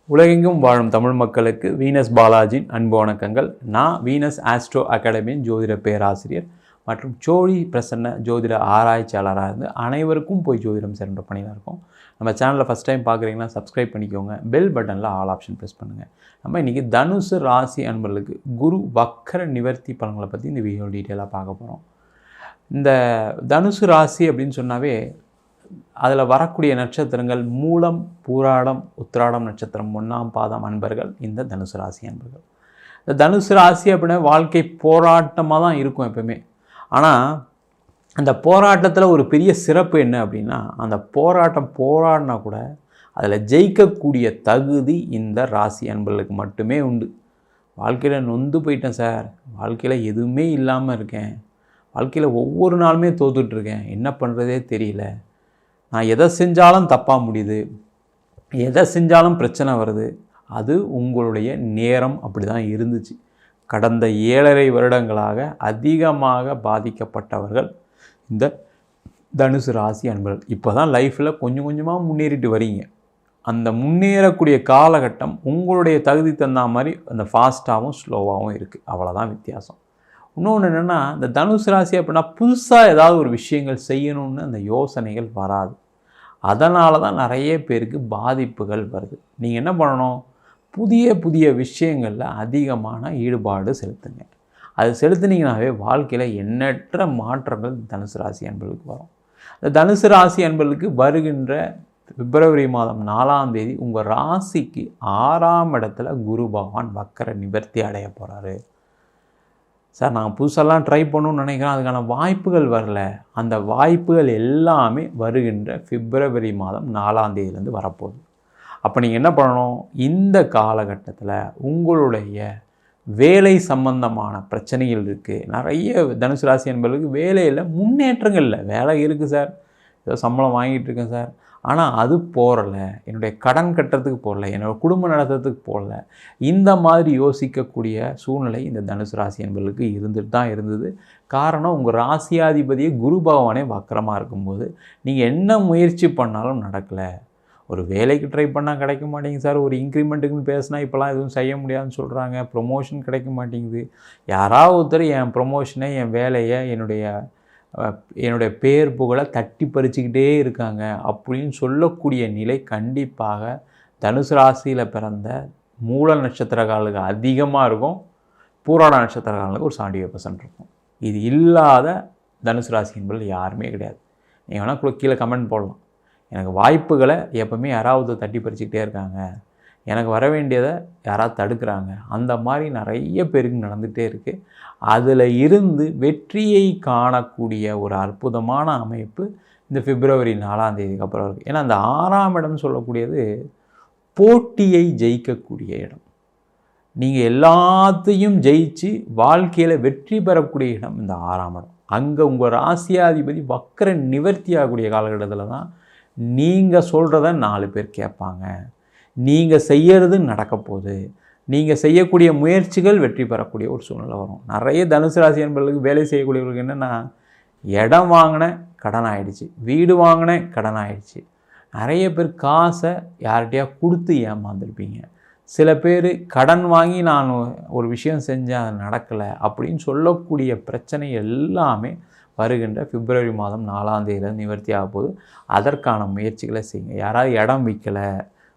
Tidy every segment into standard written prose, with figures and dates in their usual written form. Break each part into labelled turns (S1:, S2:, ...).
S1: உலகெங்கும் வாழும் தமிழ் மக்களுக்கு வீனஸ் பாலாஜியின் அன்பு வணக்கங்கள். நான் வீனஸ் ஆஸ்ட்ரோ அகாடமியின் ஜோதிட பேராசிரியர் மற்றும் சோழி பிரசன்ன ஜோதிட ஆராய்ச்சியாளராக இருந்து அனைவருக்கும் போய் ஜோதிடம் சேர்ந்த பணியில் இருக்கோம். நம்ம சேனலில் ஃபஸ்ட் டைம் பார்க்குறீங்கன்னா சப்ஸ்கிரைப் பண்ணிக்கோங்க. பெல் பட்டனில் ஆல் ஆப்ஷன் ப்ரெஸ் பண்ணுங்கள். நம்ம இன்றைக்கி தனுசு ராசி அன்பர்களுக்கு குரு வக்கர நிவர்த்தி பலன்களை பற்றி இந்த வீடியோ டீட்டெயிலாக பார்க்க போகிறோம். இந்த தனுசு ராசி அப்படின்னு சொன்னாவே அதில் வரக்கூடிய நட்சத்திரங்கள் மூலம், பூராடம், உத்திராடம் நட்சத்திரம் 1ஆம் பாதம் அன்பர்கள் இந்த தனுசு ராசி அன்பர்கள். இந்த தனுசு ராசி அப்படின்னா வாழ்க்கை போராட்டமாக தான் இருக்கும் எப்பவுமே. ஆனால் அந்த போராட்டத்தில் ஒரு பெரிய சிறப்பு என்ன அப்படின்னா, அந்த போராடினா கூட அதில் ஜெயிக்கக்கூடிய தகுதி இந்த ராசி அன்பர்களுக்கு மட்டுமே உண்டு. வாழ்க்கையில் நொந்து போயிட்டேன் சார், வாழ்க்கையில் எதுவுமே இல்லாமல் இருக்கேன், வாழ்க்கையில் ஒவ்வொரு நாளுமே தோத்துட்ருக்கேன், என்ன பண்ணுறதே தெரியல, நான் எதை செஞ்சாலும் தப்பாக முடியுது, எதை செஞ்சாலும் பிரச்சனை வருது. அது உங்களுடைய நேரம் அப்படி தான் இருந்துச்சு. கடந்த 7.5 வருடங்களாக அதிகமாக பாதிக்கப்பட்டவர்கள் இந்த தனுசு ராசி அன்பர்கள். இப்போ தான் லைஃப்பில் கொஞ்சம் கொஞ்சமாக முன்னேறிட்டு வரீங்க. அந்த முன்னேறக்கூடிய காலகட்டம் உங்களுடைய தகுதி தந்தா மாதிரி அந்த ஃபாஸ்ட்டாகவும் ஸ்லோவாகவும் இருக்குது. அவ்வளோதான் வித்தியாசம். இன்னொன்று என்னென்னா, இந்த தனுசு ராசி அப்படின்னா புதுசாக ஏதாவது ஒரு விஷயங்கள் செய்யணும்னு அந்த யோசனைகள் வராது. அதனால தான் நிறைய பேருக்கு பாதிப்புகள் வருது. நீங்கள் என்ன பண்ணணும், புதிய புதிய விஷயங்களில் அதிகமான ஈடுபாடு செலுத்துங்க. அது செலுத்துனீங்கன்னாவே வாழ்க்கையில் எண்ணற்ற மாற்றங்கள் தனுசு ராசி அன்பர்களுக்கு வரும். இந்த தனுசு ராசி அன்பர்களுக்கு வருகின்ற பிப்ரவரி மாதம் 4ஆம் தேதி உங்கள் ராசிக்கு 6ஆம் இடத்துல குரு பகவான் வக்கர நிவர்த்தி அடைய போகிறாரு. சார், நான் புதுசெல்லாம் ட்ரை பண்ணணும்னு நினைக்கிறேன், அதுக்கான வாய்ப்புகள் வரல. அந்த வாய்ப்புகள் எல்லாமே வருகின்ற பிப்ரவரி மாதம் 4ஆம் தேதியிலேருந்து வரப்போகுது. அப்போ நீங்கள் என்ன பண்ணணும், இந்த காலகட்டத்தில் உங்களுடைய வேலை சம்பந்தமான பிரச்சனைகள் இருக்குது. நிறைய தனுசு ராசி என்பவர்களுக்கு வேலையில் முன்னேற்றங்கள் இல்லை. வேலை இருக்குது சார், ஏதோ சம்பளம் வாங்கிட்டு இருக்கேன் சார், ஆனால் அது போகலை, என்னுடைய கடன் கட்டுறதுக்கு போகல, என்னோடய குடும்பம் நடத்துறதுக்கு போகல. இந்த மாதிரி யோசிக்கக்கூடிய சூழ்நிலை இந்த தனுசு ராசி என்பவர்களுக்கு இருந்துட்டு தான் இருந்தது. காரணம், உங்கள் ராசியாதிபதியே குரு பகவானே வக்கரமாக இருக்கும்போது நீங்கள் என்ன முயற்சி பண்ணாலும் நடக்கலை. ஒரு வேலைக்கு ட்ரை பண்ணால் கிடைக்க மாட்டேங்குது சார், ஒரு இன்க்ரிமெண்ட்டுக்குன்னு பேசினா இப்போலாம் எதுவும் செய்ய முடியாதுன்னு சொல்கிறாங்க, ப்ரொமோஷன் கிடைக்க மாட்டேங்குது, யாராவது ஒருத்தர் என் ப்ரொமோஷனை, என் வேலையை, என்னுடைய பேர் புகழை தட்டி பறிச்சுக்கிட்டே இருக்காங்க அப்படின்னு சொல்லக்கூடிய நிலை கண்டிப்பாக தனுசு ராசியில் பிறந்த மூல நட்சத்திரக்காரர்களுக்கு அதிகமாக இருக்கும். பூராட நட்சத்திரக்காரர்களுக்கு ஒரு 75% இருக்கும். இது இல்லாத தனுசு ராசி என்பது யாருமே கிடையாது. நீங்கள் வேணால் கீழே கமெண்ட் போடலாம், எனக்கு வாய்ப்புகளை எப்பவுமே யாராவது தட்டி பறிச்சுக்கிட்டே இருக்காங்க, எனக்கு வர வேண்டியதை யாராவது தடுக்கிறாங்க, அந்த மாதிரி நிறைய பேருக்கு நடந்துகிட்டே இருக்குது. அதில் இருந்து வெற்றியை காணக்கூடிய ஒரு அற்புதமான அமைப்பு இந்த பிப்ரவரி 4ஆம் தேதிக்கு அப்புறம் இருக்குது. ஏன்னா அந்த 6ஆம் இடம் சொல்லக்கூடியது போட்டியை ஜெயிக்கக்கூடிய இடம். நீங்கள் எல்லாத்தையும் ஜெயிச்சு வாழ்க்கையில் வெற்றி பெறக்கூடிய இடம் இந்த 6ஆம் இடம். அங்கே உங்கள் ராசியாதிபதி வக்கர நிவர்த்தி ஆகக்கூடிய காலகட்டத்தில் தான் நீங்கள் சொல்கிறத 4 பேர் கேட்பாங்க, நீங்கள் செய்கிறது நடக்க போகுது, நீங்கள் செய்யக்கூடிய முயற்சிகள் வெற்றி பெறக்கூடிய ஒரு சூழ்நிலை வரும். நிறைய தனுசு ராசி என்பவர்களுக்கு வேலை செய்யக்கூடியவர்களுக்கு என்னென்னா, இடம் வாங்கின கடன் ஆகிடுச்சு, வீடு வாங்கின கடன் ஆகிடுச்சு. நிறைய பேர் காசை யார்கிட்டையா கொடுத்து ஏமாந்துருப்பீங்க. சில பேர் கடன் வாங்கி நான் ஒரு விஷயம் செஞ்சேன் அது நடக்கலை அப்படின்னு சொல்லக்கூடிய பிரச்சனை எல்லாமே வருகின்ற பிப்ரவரி மாதம் 4ஆம் தேதியில் நிவர்த்தி ஆக போகுது. அதற்கான முயற்சிகளை செய்யுங்க. யாராவது இடம் விற்கலை,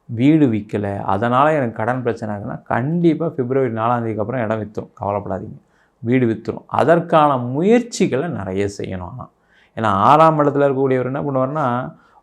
S1: வீடு விற்கலை, அதனால் எனக்கு கடன் பிரச்சனை ஆகுதுன்னா கண்டிப்பாக பிப்ரவரி 4ஆம் தேதிக்கு அப்புறம் இடம் விற்றுரும், கவலைப்படாதீங்க, வீடு விற்றுரும். அதற்கான முயற்சிகளை நிறைய செய்யணும். ஆனால் ஏன்னா 6ஆம் இடத்துல இருக்கக்கூடியவர் என்ன பண்ணுவார்னா,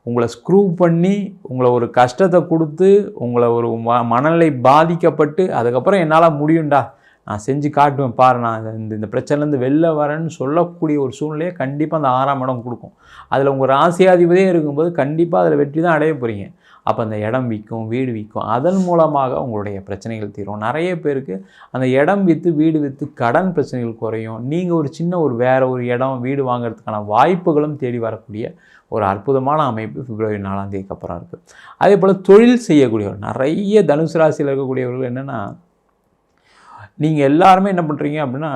S1: உங்களை ஸ்க்ரூ பண்ணி உங்களை ஒரு கஷ்டத்தை கொடுத்து உங்களை ஒரு மனநிலை பாதிக்கப்பட்டு அதுக்கப்புறம் என்னால் முடியும்டா, நான் செஞ்சு காட்டுவேன் பாரு, நான் இந்த பிரச்சனைலேருந்து வெளில வரேன்னு சொல்லக்கூடிய ஒரு சூழ்நிலையை கண்டிப்பாக அந்த 6ஆம் இடம் கொடுக்கும். அதில் உங்கள் ராசியாதிபதியே இருக்கும்போது கண்டிப்பாக அதில் வெற்றி தான் அடைய போகிறீங்க. அப்போ அந்த இடம் விற்கும், வீடு விற்கும், அதன் மூலமாக உங்களுடைய பிரச்சனைகள் தீரும். நிறைய பேருக்கு அந்த இடம் விற்று, வீடு விற்று கடன் பிரச்சனைகள் குறையும். நீங்கள் ஒரு சின்ன வேறு ஒரு இடம், வீடு வாங்கிறதுக்கான வாய்ப்புகளும் தேடி வரக்கூடிய ஒரு அற்புதமான அமைப்பு பிப்ரவரி 4ஆம் தேதிக்கு அப்புறம் இருக்குது. அதே போல் தொழில் செய்யக்கூடியவர் நிறைய தனுசு ராசியில் இருக்கக்கூடியவர்கள் என்னென்னா, நீங்கள் எல்லாருமே என்ன பண்ணுறீங்க அப்படின்னா,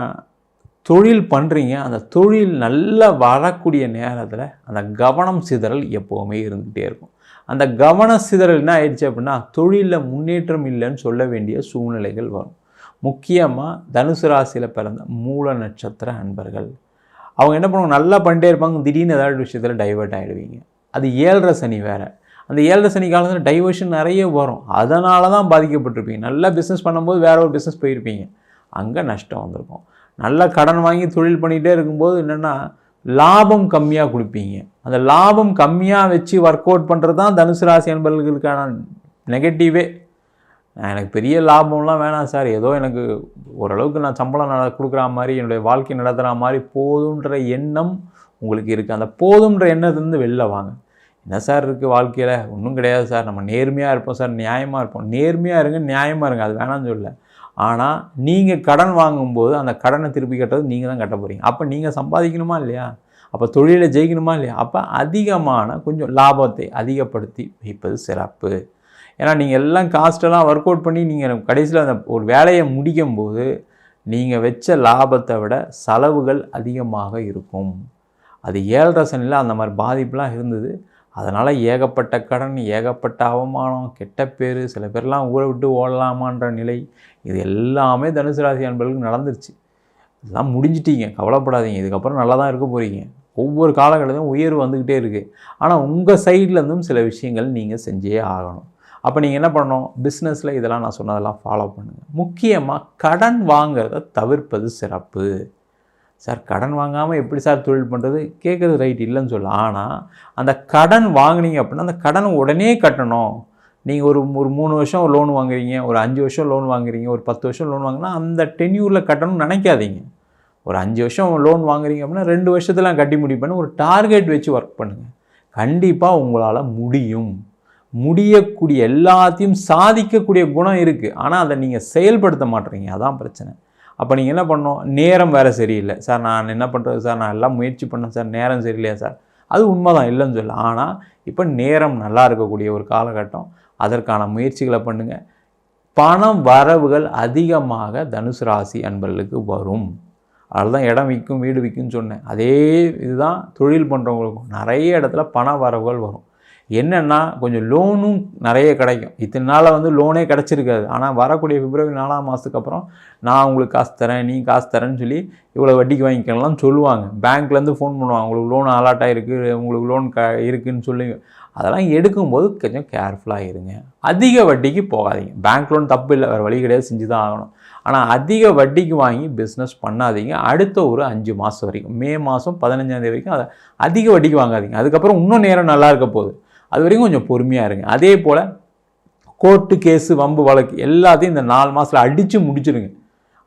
S1: தொழில் பண்ணுறீங்க, அந்த தொழில் நல்லா வரக்கூடிய நேரத்தில் அந்த கவனம் சிதறல் எப்போவுமே இருந்துகிட்டே இருக்கும். அந்த கவன சிதறல் என்ன ஆயிடுச்சு அப்படின்னா தொழிலில் முன்னேற்றம் இல்லைன்னு சொல்ல வேண்டிய சூழ்நிலைகள் வரும். முக்கியமாக தனுசு ராசியில் பிறந்த மூல நட்சத்திர அன்பர்கள் அவங்க என்ன பண்ணுவாங்க, நல்லா பண்ணிட்டே இருப்பாங்க, திடீர்னு ஏதாவது விஷயத்தில் டைவர்ட் ஆகிடுவீங்க. அது 7.5 சனி வேறு. அந்த 7.5 சனி காலத்தில் டைவர்ஷன் நிறைய வரும். அதனால தான் பாதிக்கப்பட்டிருப்பீங்க. நல்லா பிஸ்னஸ் பண்ணும்போது வேறு ஒரு பிஸ்னஸ் போயிருப்பீங்க, அங்கே நஷ்டம் வந்திருக்கும். நல்லா கடன் வாங்கி தொழில் பண்ணிகிட்டே இருக்கும்போது என்னென்னா லாபம் கம்மியாக கொடுப்பீங்க. அந்த லாபம் கம்மியாக வச்சு ஒர்க் அவுட் பண்ணுறது தான் தனுசு ராசி அன்பர்களுக்கான நெகட்டிவே. எனக்கு பெரிய லாபம்லாம் வேணாம் சார், ஏதோ எனக்கு ஓரளவுக்கு நான் சம்பளம் கொடுக்குற மாதிரி என்னுடைய வாழ்க்கை நடத்துகிற மாதிரி போதுன்ற எண்ணம் உங்களுக்கு இருக்குது. அந்த போதுன்ற எண்ணத்துலேருந்து வெளில வாங்க. என்ன சார் இருக்குது வாழ்க்கையில், ஒன்றும் கிடையாது சார், நம்ம நேர்மையாக இருப்போம் சார், நியாயமாக இருப்போம். நேர்மையாக இருங்க, நியாயமாக இருங்க, அது வேணாம்னு சொல்லலை. ஆனால் நீங்கள் கடன் வாங்கும்போது அந்த கடனை திருப்பி கட்டுறது நீங்கள் தான் கட்ட போகிறீங்க. அப்போ நீங்கள் சம்பாதிக்கணுமா இல்லையா? அப்போ தொழிலில் ஜெயிக்கணுமா இல்லையா? அப்போ அதிகமான கொஞ்சம் லாபத்தை அதிகப்படுத்தி வைப்பது சிறப்பு. ஏன்னா நீங்கள் எல்லாம் காஸ்ட்டெல்லாம் ஒர்க் அவுட் பண்ணி நீங்கள் கடைசியில் அந்த ஒரு வேலையை முடிக்கும்போது நீங்கள் வச்ச லாபத்தை விட செலவுகள் அதிகமாக இருக்கும். அது 7.5 சனியில் அந்த மாதிரி பாதிப்புலாம் இருந்தது. அதனால் ஏகப்பட்ட கடன், ஏகப்பட்ட அவமானம், கெட்ட பேர், சில பேர்லாம் ஊரை விட்டு ஓடலாமான்ற நிலை, இது எல்லாமே தனுசு ராசி அன்பர்களுக்கு நடந்துருச்சு. இதெல்லாம் முடிஞ்சிட்டீங்க, கவலைப்படாதீங்க. இதுக்கப்புறம் நல்லா தான் இருக்க போகிறீங்க. ஒவ்வொரு காலகட்டத்திலும் உயர்வு வந்துக்கிட்டே இருக்குது. ஆனால் உங்கள் சைட்லேருந்தும் சில விஷயங்கள் நீங்கள் செஞ்சே ஆகணும். அப்போ நீங்கள் என்ன பண்ணணும், பிஸ்னஸில் இதெல்லாம் நான் சொன்னதெல்லாம் ஃபாலோ பண்ணுங்கள். முக்கியமாக கடன் வாங்கிறத தவிர்ப்பது சிறப்பு. சார் கடன் வாங்காமல் எப்படி சார் தொழில் பண்ணுறது, கேட்குறது ரைட், இல்லைன்னு சொல்ல. ஆனால் அந்த கடன் வாங்கினீங்க அப்படின்னா அந்த கடனை உடனே கட்டணும். நீங்கள் ஒரு 3 வருஷம் லோன் வாங்குறீங்க, ஒரு 5 வருஷம் லோன் வாங்குறீங்க, ஒரு 10 வருஷம் லோன் வாங்கினா அந்த டென்யூரில் கட்டணும்னு நினைக்காதீங்க. ஒரு 5 வருஷம் லோன் வாங்குறீங்க அப்படின்னா 2 வருஷத்தில் கட்டி முடிப்பேன்னு ஒரு டார்கெட் வச்சு ஒர்க் பண்ணுங்கள். கண்டிப்பாக உங்களால் முடியும். முடியக்கூடிய எல்லாத்தையும் சாதிக்கக்கூடிய குணம் இருக்குது. ஆனால் அதை நீங்கள் செயல்படுத்த மாட்டேறீங்க, அதான் பிரச்சனை. அப்போ நீங்கள் என்ன பண்ணணும், நேரம் வேறு சரியில்லை சார், நான் என்ன பண்ணுறது சார், நான் எல்லாம் முயற்சி பண்ணேன் சார், நேரம் சரியில்லையா சார், அது உண்மை தான், இல்லைன்னு சொல்ல. ஆனால் இப்போ நேரம் நல்லா இருக்கக்கூடிய ஒரு காலகட்டம், அதற்கான முயற்சிகளை பண்ணுங்கள். பணம் வரவுகள் அதிகமாக தனுசு ராசி அன்பர்களுக்கு வரும். அதில் தான் இடம் விற்கும், வீடு விற்கும்னு சொன்னேன். அதே இதுதான் தொழில் பண்ணுறவங்களுக்கும் நிறைய இடத்துல பண வரவுகள் வரும். என்னென்னா கொஞ்சம் லோனும் நிறைய கிடைக்கும். இத்தனை நாளில் லோனே கிடச்சிருக்காது. ஆனால் வரக்கூடிய பிப்ரவரி 4ஆம் மாதத்துக்கு அப்புறம் நான் உங்களுக்கு காசு தரேன், நீ காசு தரேன்னு சொல்லி இவ்வளோ வட்டிக்கு வாங்கிக்கலாம் சொல்லுவாங்க. பேங்க்லேருந்து ஃபோன் பண்ணுவாங்க, உங்களுக்கு லோன் அலாட் ஆகிருக்கு, உங்களுக்கு லோன் இருக்குதுன்னு சொல்லி. அதெல்லாம் எடுக்கும்போது கொஞ்சம் கேர்ஃபுல்லாக இருங்க. அதிக வட்டிக்கு போகாதீங்க. பேங்க் லோன் தப்பு இல்லை, வேறு வழி கிடையாது, செஞ்சு தான் ஆகணும். ஆனால் அதிக வட்டிக்கு வாங்கி பிஸ்னஸ் பண்ணாதீங்க. அடுத்த ஒரு 5 மாதம் வரைக்கும், மே மாதம் 15ஆம் தேதி வரைக்கும் அதை அதிக வட்டிக்கு வாங்காதீங்க. அதுக்கப்புறம் இன்னும் நேரம் நல்லா இருக்க போகுது, அது வரைக்கும் கொஞ்சம் பொறுமையாக இருங்க. அதே போல் கோர்ட்டு கேஸு, வம்பு வழக்கு எல்லாத்தையும் இந்த 4 மாதத்தில் அடித்து முடிச்சிடுங்க.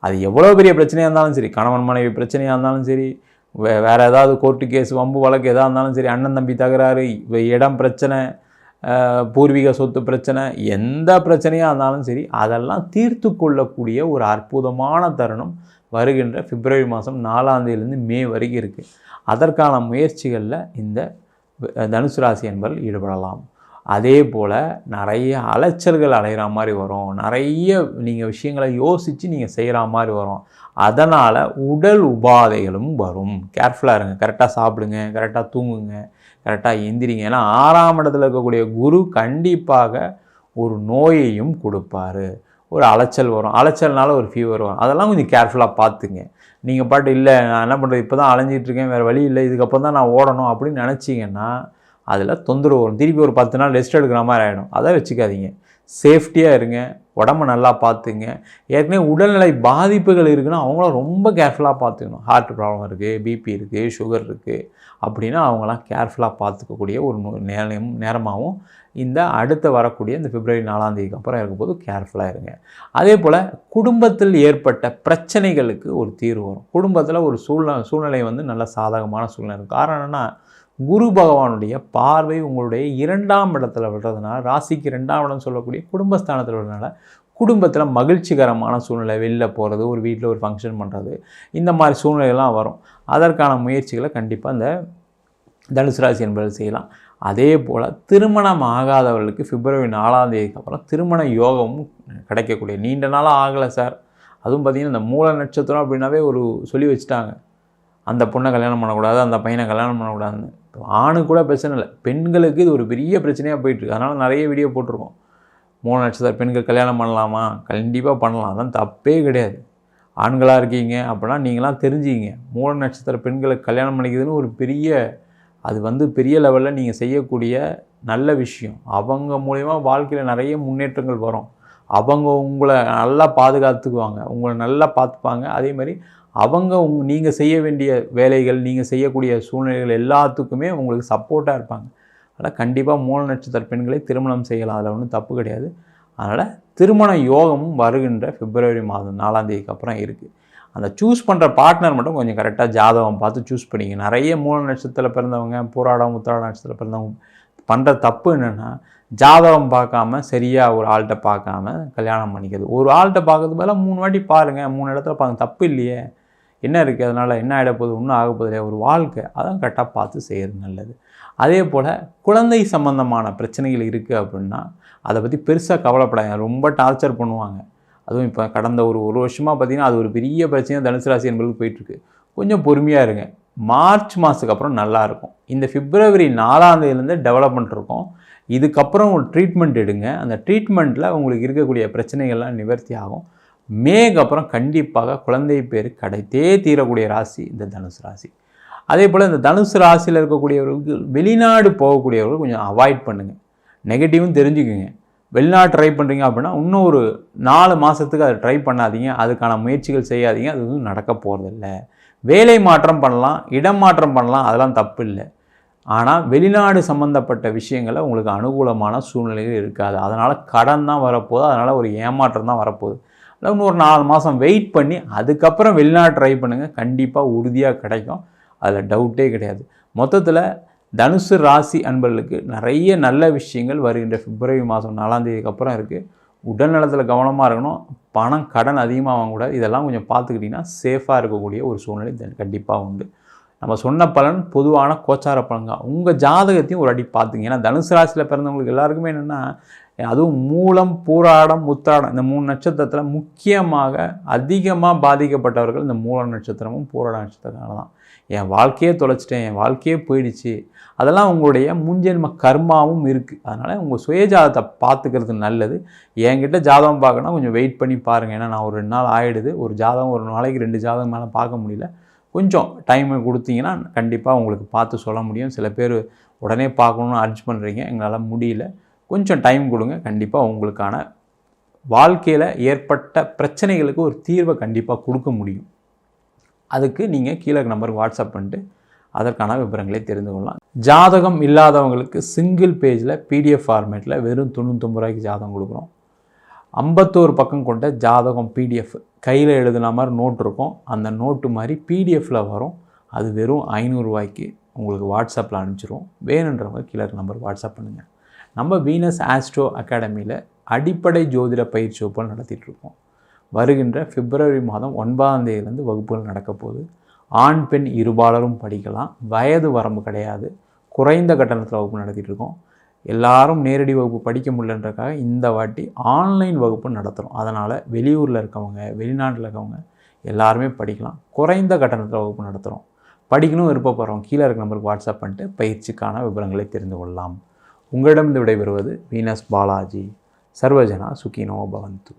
S1: அது எவ்வளோ பெரிய பிரச்சனையாக இருந்தாலும் சரி, கணவன் மனைவி பிரச்சனையாக இருந்தாலும் சரி, வேறு ஏதாவது கோர்ட்டு கேஸ், வம்பு வழக்கு எதாக இருந்தாலும் சரி, அண்ணன் தம்பி தகராறு, இடம் பிரச்சனை, பூர்வீக சொத்து பிரச்சனை, எந்த பிரச்சனையாக இருந்தாலும் சரி, அதெல்லாம் தீர்த்து கொள்ளக்கூடிய ஒரு அற்புதமான தருணம் வருகின்ற பிப்ரவரி மாதம் 4ஆம் தேதியிலேருந்து மே வரைக்கும் இருக்குது. அதற்கான முயற்சிகளில் இந்த தனுசு ராசி என்பவர்கள் ஈடுபடலாம். அதே போல் நிறைய அலைச்சல்கள் அடைகிற மாதிரி வரும். நிறைய நீங்கள் விஷயங்களை யோசித்து நீங்கள் செய்கிற மாதிரி வரும். அதனால் உடல் உபாதைகளும் வரும். கேர்ஃபுல்லாக இருங்க. கரெக்டாக சாப்பிடுங்க, கரெக்டாக தூங்குங்க, கரெக்டாக எந்திரிங்க. ஏன்னா 6ஆம் இடத்துல இருக்கக்கூடிய குரு கண்டிப்பாக ஒரு நோயையும் கொடுப்பார். ஒரு அலைச்சல் வரும், அலைச்சல்னால ஒரு ஃபீவர் வரும். அதெல்லாம் கொஞ்சம் கேர்ஃபுல்லாக பார்த்துங்க. நீங்கள் பாட்டு இல்லை நான் என்ன பண்ணுறது, இப்போ தான் அலைஞ்சிட்ருக்கேன், வேறு வழி இல்லை, இதுக்கப்புறம் தான் நான் ஓடணும் அப்படின்னு நினச்சிங்கன்னா அதில் தொந்தரவு வரும். திருப்பி ஒரு 10 நாள் ரெஸ்ட் எடுக்கிற மாதிரி ஆகிடும். அதை வச்சுக்காதீங்க. சேஃப்டியாக இருங்க, உடம்பை நல்லா பார்த்துங்க. ஏற்கனவே உடல்நிலை பாதிப்புகள் இருக்குன்னா அவங்கள ரொம்ப கேர்ஃபுல்லாக பார்த்துக்கணும். ஹார்ட் ப்ராப்ளம் இருக்குது, பிபி இருக்குது, சுகர் இருக்குது அப்படின்னா அவங்களாம் கேர்ஃபுல்லாக பார்த்துக்கக்கூடிய ஒரு நேரமாகவும் இந்த அடுத்த வரக்கூடிய இந்த பிப்ரவரி 4ஆம் தேதிக்கு அப்புறம் இருக்கும்போது கேர்ஃபுல்லாக இருங்க. அதே போல் குடும்பத்தில் ஏற்பட்ட பிரச்சனைகளுக்கு ஒரு தீர்வு வரும். குடும்பத்தில் ஒரு சூழ்நிலை நல்ல சாதகமான சூழ்நிலை இருக்கும். காரணம் என்னென்னா குரு பகவானுடைய பார்வை உங்களுடைய 2ஆம் இடத்துல விடுறதுனால, ராசிக்கு 2ஆம் இடம் சொல்லக்கூடிய குடும்பஸ்தானத்தில் விடுறதுனால குடும்பத்தில் மகிழ்ச்சிகரமான சூழ்நிலை, வெளில போகிறது, ஒரு வீட்டில் ஒரு ஃபங்க்ஷன் பண்ணுறது, இந்த மாதிரி சூழ்நிலையெல்லாம் வரும். அதற்கான முயற்சிகளை கண்டிப்பாக இந்த தனுசு ராசி என்பவர்கள் செய்யலாம். அதே போல் திருமணம் ஆகாதவர்களுக்கு பிப்ரவரி 4ஆம் தேதிக்கு அப்புறம் திருமண யோகமும் கிடைக்கக்கூடிய, நீண்ட நாளாக ஆகலை சார், அதுவும் பார்த்திங்கன்னா இந்த மூல நட்சத்திரம் அப்படின்னாவே ஒரு சொல்லி வச்சுட்டாங்க, அந்த பொண்ணை கல்யாணம் பண்ணக்கூடாது, அந்த பையனை கல்யாணம் பண்ணக்கூடாதுன்னு. ஆணுக்கு கூட பிரச்சனை இல்லை, பெண்களுக்கு இது ஒரு பெரிய பிரச்சனையாக போயிட்டுருக்கு. அதனால் நிறைய வீடியோ போட்டிருக்கோம். மூல நட்சத்திர பெண்கள் கல்யாணம் பண்ணலாமா? கண்டிப்பாக பண்ணலாம், அதெல்லாம் தப்பே கிடையாது. ஆண்களாக இருக்கீங்க அப்படின்னா நீங்களாம் தெரிஞ்சுக்கிங்க. மூல நட்சத்திர பெண்களுக்கு கல்யாணம் பண்ணிக்கிறதுன்னு ஒரு பெரிய, அது பெரிய லெவலில் நீங்கள் செய்யக்கூடிய நல்ல விஷயம். அவங்க மூலயமா வாழ்க்கையில் நிறைய முன்னேற்றங்கள் வரும். அவங்க உங்களை நல்லா பாதுகாத்துக்குவாங்க, உங்களை நல்லா பார்த்துப்பாங்க. அதே மாதிரி அவங்க நீங்கள் செய்ய வேண்டிய வேலைகள், நீங்கள் செய்யக்கூடிய சூழ்நிலைகள் எல்லாத்துக்குமே உங்களுக்கு சப்போர்ட்டாக இருப்பாங்க. அதனால் கண்டிப்பாக மூல நட்சத்திர பெண்களை திருமணம் செய்யலாம், அதில் ஒன்றும் தப்பு கிடையாது. அதனால் திருமண யோகமும் வருகின்ற பிப்ரவரி மாதம் 4ஆம் தேதிக்கு அப்புறம் இருக்குது. அந்த சூஸ் பண்ணுற பார்ட்னர் மட்டும் கொஞ்சம் கரெக்டாக ஜாதகம் பார்த்து சூஸ் பண்ணிங்க. நிறைய மூல நட்சத்திரத்தில் பிறந்தவங்க, பூராடம் உத்திராட நட்சத்திரத்தில் பிறந்தவங்க பண்ணுற தப்பு என்னென்னா, ஜாதகம் பார்க்காம சரியாக ஒரு ஆள்கிட்ட பார்க்காம கல்யாணம் பண்ணிக்கிறது. ஒரு ஆள்கிட்ட பார்க்கறது பதிலாக 3 வாட்டி பாருங்கள், 3 இடத்துல பாருங்கள், தப்பு இல்லையே, என்ன இருக்குது அதனால், என்ன ஆகிடப்போகுது, ஒன்றும் ஆகப்போகுது இல்லையா, ஒரு வாழ்க்கை, அதான் கரெக்டாக பார்த்து செய்கிறது நல்லது. அதே போல் குழந்தை சம்பந்தமான பிரச்சனைகள் இருக்குது அப்படின்னா அதை பற்றி பெருசாக கவலைப்படாங்க. ரொம்ப டார்ச்சர் பண்ணுவாங்க. அதுவும் இப்போ கடந்த ஒரு வருஷமாக பார்த்திங்கன்னா அது ஒரு பெரிய பிரச்சனையாக தனுசு ராசி என்பதுக்கு போயிட்டுருக்கு. கொஞ்சம் பொறுமையாக இருங்க. மார்ச் மாதத்துக்கு அப்புறம் நல்லாயிருக்கும். இந்த பிப்ரவரி 4ஆம் தேதியிலேருந்து டெவலப்மெண்ட் இருக்கும். இதுக்கப்புறம் ஒரு ட்ரீட்மெண்ட் எடுங்க. அந்த ட்ரீட்மெண்ட்டில் உங்களுக்கு இருக்கக்கூடிய பிரச்சனைகள்லாம் நிவர்த்தி ஆகும். மேக்கு அப்புறம் கண்டிப்பாக குழந்தை பேர் கிடைத்தே தீரக்கூடிய ராசி இந்த தனுசு ராசி. அதே போல் இந்த தனுசு ராசியில் இருக்கக்கூடியவர்களுக்கு வெளிநாடு போகக்கூடியவர்கள் கொஞ்சம் அவாய்ட் பண்ணுங்கள். நெகட்டிவும் தெரிஞ்சுக்குங்க. வெளிநாடு ட்ரை பண்ணுறீங்க அப்படின்னா இன்னும் ஒரு 4 மாதத்துக்கு அதை ட்ரை பண்ணாதீங்க, அதுக்கான முயற்சிகள் செய்யாதீங்க, அது வந்து நடக்க போகிறதில்ல. வேலை மாற்றம் பண்ணலாம், இடம் மாற்றம் பண்ணலாம், அதெல்லாம் தப்பு இல்லை. ஆனால் வெளிநாடு சம்மந்தப்பட்ட விஷயங்களை உங்களுக்கு அனுகூலமான சூழ்நிலைகள் இருக்காது. அதனால் கடன் தான் வரப்போகுது, அதனால் ஒரு ஏமாற்றம் தான் வரப்போகுது. அதாவது இன்னும் ஒரு 4 மாதம் வெயிட் பண்ணி அதுக்கப்புறம் வெளிநாடு ட்ரை பண்ணுங்கள், கண்டிப்பாக உறுதியாக கிடைக்கும், அதில் டவுட்டே கிடையாது. மொத்தத்தில் தனுசு ராசி அன்பர்களுக்கு நிறைய நல்ல விஷயங்கள் வருகின்ற பிப்ரவரி மாதம் 4ஆம் தேதிக்கு அப்புறம் இருக்குது. உடல் நலத்தில் கவனமாக இருக்கணும், பணம் கடன் அதிகமாக வாங்கக்கூடாது. இதெல்லாம் கொஞ்சம் பார்த்துக்கிட்டிங்கன்னா சேஃபாக இருக்கக்கூடிய ஒரு சூழ்நிலை கண்டிப்பாக உண்டு. நம்ம சொன்ன பலன் பொதுவான கோச்சார பலன்கள். உங்கள் ஜாதகத்தையும் ஒரு அடி பார்த்துங்க. ஏன்னா தனுசு ராசியில் பிறந்தவங்களுக்கு எல்லாருக்குமே என்னென்னா, அதுவும் மூலம், பூராடம், உத்திராடம் இந்த 3 நட்சத்திரத்தில் முக்கியமாக அதிகமாக பாதிக்கப்பட்டவர்கள் இந்த மூல நட்சத்திரமும் பூராட நட்சத்திரத்தினால தான். என் வாழ்க்கையே தொலைச்சிட்டேன், என் வாழ்க்கையே போயிடுச்சு, அதெல்லாம் உங்களுடைய முன்ஜென்ம கர்மாவும் இருக்குது. அதனால் உங்கள் சுயஜாதத்தை பார்த்துக்கிறது நல்லது. என்கிட்ட ஜாதகம் பார்க்கணும், கொஞ்சம் வெயிட் பண்ணி பாருங்கள். ஏன்னா நான் ஒரு 2 நாள் ஆகிடுது, ஒரு ஜாதகம் ஒரு நாளைக்கு 2 ஜாதகம் மேலே பார்க்க முடியல. கொஞ்சம் டைமை கொடுத்தீங்கன்னா கண்டிப்பாக உங்களுக்கு பார்த்து சொல்ல முடியும். சில பேர் உடனே பார்க்கணுன்னு அர்ஜ் பண்ணுறீங்க, எங்களால் முடியல, கொஞ்சம் டைம் கொடுங்க. கண்டிப்பாக உங்களுக்கான வாழ்க்கையில் ஏற்பட்ட பிரச்சனைகளுக்கு ஒரு தீர்வை கண்டிப்பாக கொடுக்க முடியும். அதுக்கு நீங்கள் கீழே நம்பருக்கு வாட்ஸ்அப் பண்ணிட்டு அதற்கான விவரங்களை தெரிந்து கொள்ளலாம். ஜாதகம் இல்லாதவங்களுக்கு சிங்கிள் பேஜில் பிடிஎஃப் ஃபார்மேட்டில் வெறும் 99 ரூபாய்க்கு ஜாதகம் கொடுக்குறோம். 51 பக்கம் கொண்ட ஜாதகம் பிடிஎஃப் கையில் எழுதுன மாதிரி நோட் இருக்கும். அந்த நோட்டு மாதிரி பிடிஎஃப்பில் வரும். அது வெறும் 500 ரூபாய்க்கு உங்களுக்கு வாட்ஸ்அப்பில் அனுப்பிச்சிடுவோம். வேணுன்றவங்க கீழே நம்பருக்கு வாட்ஸ்அப் பண்ணுங்கள். நம்ம வீனஸ் ஆஸ்ட்ரோ அகாடமியில் அடிப்படை ஜோதிட பயிற்சி வகுப்புகள் நடத்திட்டுருக்கோம். வருகின்ற பிப்ரவரி மாதம் 9ஆம் தேதியிலேருந்து வகுப்புகள் நடக்க போகுது. ஆண் பெண் இருபாலரும் படிக்கலாம். வயது வரம்பு கிடையாது. குறைந்த கட்டணத்தில் வகுப்பு நடத்திட்டுருக்கோம். எல்லாரும் நேரடி வகுப்பு படிக்க முடியலன்றக்காக இந்த வாட்டி ஆன்லைன் வகுப்பு நடத்துகிறோம். அதனால் வெளியூரில் இருக்கவங்க, வெளிநாட்டில் இருக்கவங்க எல்லாருமே படிக்கலாம். குறைந்த கட்டணத்தில் வகுப்பு நடத்துகிறோம். படிக்கணும் விருப்பப்படுறவங்க கீழே இருக்க நம்பருக்கு வாட்ஸ்அப் பண்ணிட்டு பயிற்சிக்கான விவரங்களை தெரிந்து கொள்ளலாம். உங்களிடம் விடைபெறுவது வீனஸ் பாலாஜி. சர்வஜனா சுகினோ பவந்து.